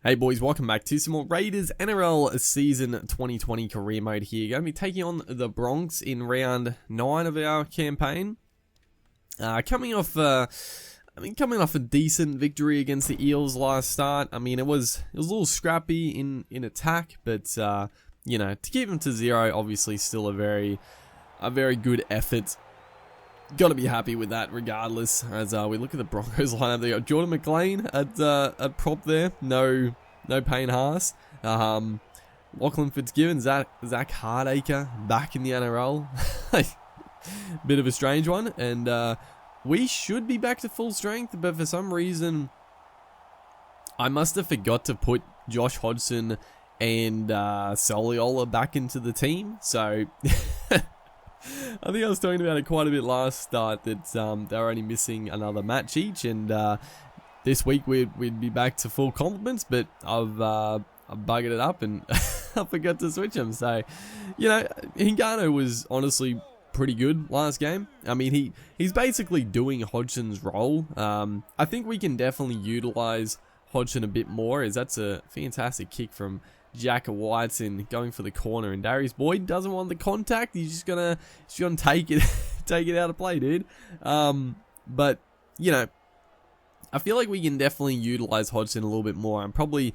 Hey boys, welcome back to some more Raiders NRL Season 2020 Career Mode here. Going to be taking on the Bronx in round 9 of our campaign. Coming off a decent victory against the Eels last start. I mean, it was a little scrappy in attack, but you know, to keep them to 0, obviously still a very good effort. Got to be happy with that regardless. As we look at the Broncos lineup, they got Jordan McLean at prop there. No Payne Haas. Lachlan Fitzgibbon, Zach Hardacre back in the NRL. Bit of a strange one. And we should be back to full strength, but for some reason I must have forgot to put Josh Hodgson and Soliola back into the team. So I think I was talking about it quite a bit last start that they were only missing another match each, and this week we'd be back to full complements, but I've buggered it up and I forgot to switch them. So, you know, Hingano was honestly pretty good last game. I mean, he's basically doing Hodgson's role. I think we can definitely utilize Hodgson a bit more, as that's a fantastic kick from Jack Whiteson going for the corner, and Darius Boyd doesn't want the contact. He's just gonna take it out of play, dude. But you know, I feel like we can definitely utilize Hodgson a little bit more. I'm probably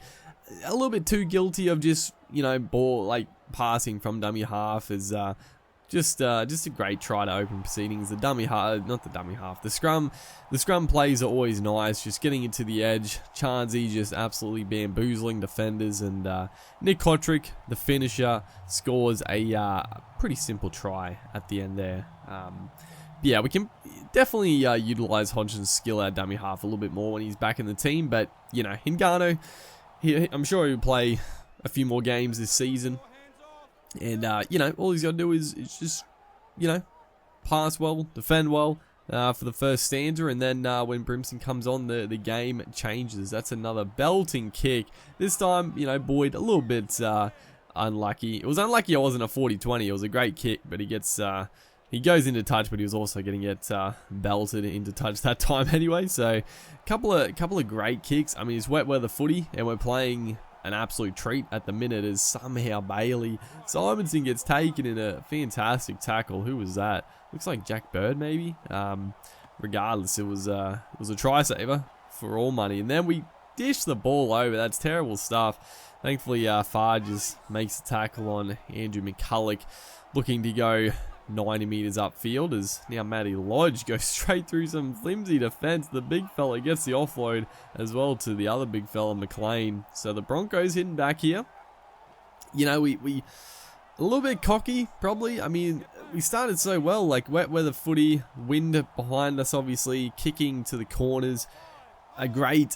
a little bit too guilty of just, you know, passing from dummy half as just a great try to open proceedings. The dummy half, not the dummy half, the scrum plays are always nice, just getting it to the edge. Charnsey just absolutely bamboozling defenders, and Nick Kotrick, the finisher, scores a pretty simple try at the end there. Yeah, we can definitely utilize Hodgson's skill at dummy half a little bit more when he's back in the team, but you know, Hingano, I'm sure he'll play a few more games this season. And, you know, all he's got to do is just, you know, pass well, defend well for the first stanza. And then when Brimson comes on, the game changes. That's another belting kick. This time, you know, Boyd a little bit unlucky. It was unlucky it wasn't a 40-20. It was a great kick, but he goes into touch, but he was also getting it belted into touch that time anyway. So, couple of great kicks. I mean, it's wet weather footy, and we're playing an absolute treat at the minute as somehow Bailey Simonson gets taken in a fantastic tackle. Who was that? Looks like Jack Bird maybe. Regardless, it was a try saver for all money. And then we dish the ball over. That's terrible stuff. Thankfully, Farr just makes a tackle on Andrew McCulloch, looking to go 90 metres upfield, as now Matty Lodge goes straight through some flimsy defence. The big fella gets the offload as well to the other big fella, McLean. So the Broncos hitting back here. You know, we a little bit cocky, probably. I mean, we started so well, like wet weather footy, wind behind us, obviously, kicking to the corners. A great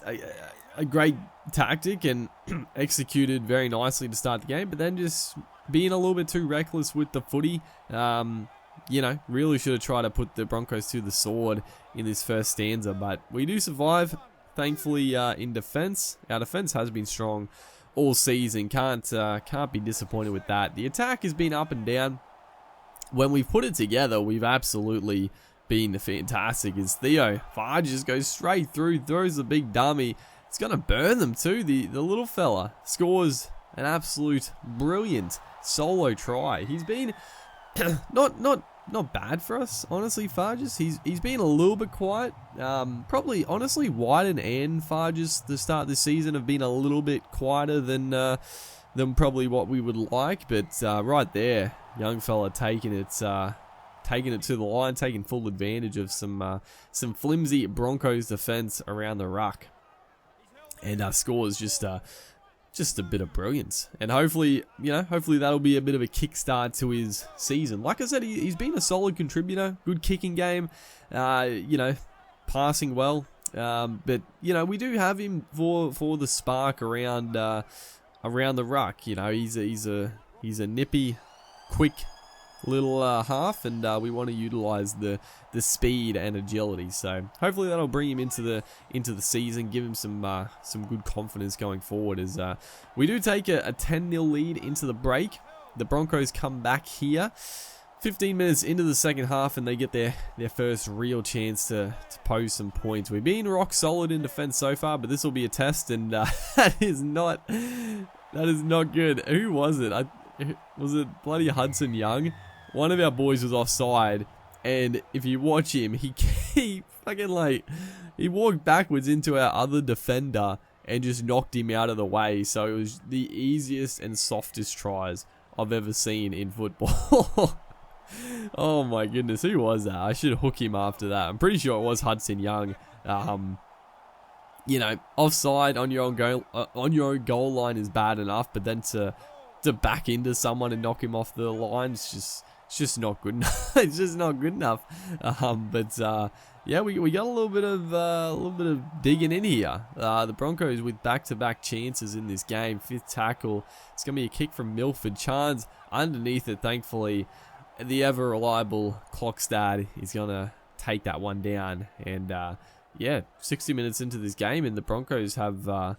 tactic, and executed very nicely to start the game, but then just being a little bit too reckless with the footy. You know, really should have tried to put the Broncos to the sword in this first stanza, but we do survive, thankfully, in defense. Our defense has been strong all season. Can't be disappointed with that. The attack has been up and down. When we've put it together, we've absolutely been fantastic. As Theo Farr just goes straight through, throws the big dummy. It's gonna burn them too. The little fella scores an absolute brilliant solo try. He's been not bad for us, honestly. Farges, he's been a little bit quiet. Probably, honestly, Wyden and Farges the start of the season have been a little bit quieter than probably what we would like. But right there, young fella taking it to the line, taking full advantage of some flimsy Broncos defense around the ruck, and scores just a bit of brilliance. And hopefully that'll be a bit of a kickstart to his season. Like I said, he's been a solid contributor, good kicking game, you know, passing well. But you know, we do have him for the spark around the ruck. You know, he's a nippy, quick little half, and we want to utilize the speed and agility. So hopefully that'll bring him into the season, give him some good confidence going forward. As we do take a 10-0 lead into the break. The Broncos come back here. 15 minutes into the second half, and they get their first real chance to pose some points. We've been rock solid in defense so far, but this will be a test, and that is not good. Who was it? Was it bloody Hudson Young? One of our boys was offside, and if you watch him, he he walked backwards into our other defender and just knocked him out of the way. So it was the easiest and softest tries I've ever seen in football. Oh my goodness, who was that? I should hook him after that. I'm pretty sure it was Hudson Young. You know, offside on your own goal line is bad enough, but then to back into someone and knock him off the line, it's just not good enough. It's just not good enough. Yeah, we got a little bit of digging in here. The Broncos with back-to-back chances in this game. 5th tackle. It's gonna be a kick from Milford. Chance underneath it, thankfully. The ever-reliable Clockstad is going to take that one down. And, yeah, 60 minutes into this game, and the Broncos have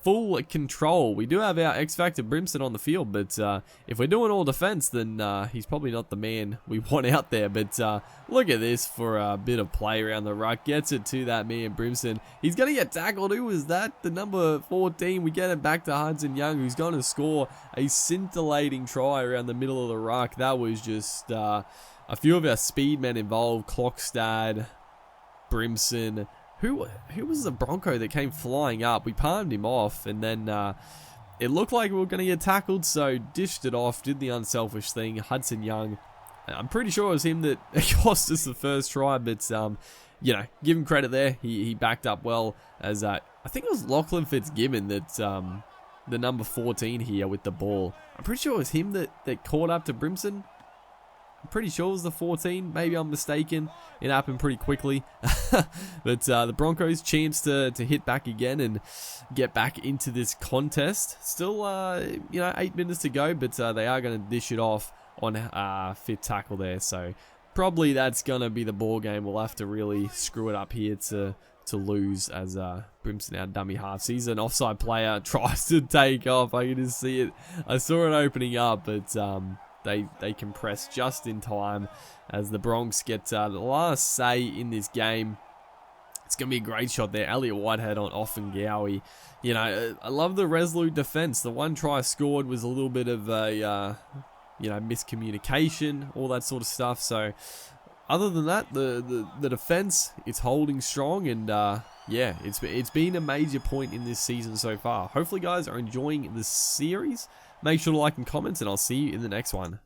full control. We do have our X-Factor Brimson on the field, but if we're doing all defense, then he's probably not the man we want out there. But look at this for a bit of play around the ruck. Gets it to that man, Brimson. He's going to get tackled. Who was that? The number 14. We get it back to Hudson Young, who's going to score a scintillating try around the middle of the ruck. That was just a few of our speed men involved. Clockstad, Brimson. Who was the Bronco that came flying up? We palmed him off, and then it looked like we were going to get tackled, so dished it off, did the unselfish thing. Hudson Young, I'm pretty sure it was him that cost us the first try, but you know, give him credit there. He backed up well, as I think it was Lachlan Fitzgibbon that the number 14 here with the ball. I'm pretty sure it was him that caught up to Brimson. I'm pretty sure it was the 14. Maybe I'm mistaken. It happened pretty quickly. But the Broncos chance to hit back again and get back into this contest. Still, you know, 8 minutes to go, but they are going to dish it off on 5th tackle there. So probably that's going to be the ball game. We'll have to really screw it up here to lose, as Brimson, our dummy half, sees an offside player, tries to take off. I can just see it. I saw it opening up, but they compress just in time as the Bronx get the last say in this game. It's going to be a great shot there. Elliot Whitehead on Offengowie. You know, I love the resolute defense. The one try scored was a little bit of a, you know, miscommunication, all that sort of stuff. So other than that, the defense, it's holding strong, and yeah, it's been a major point in this season so far. Hopefully, guys are enjoying this series. Make sure to like and comment, and I'll see you in the next one.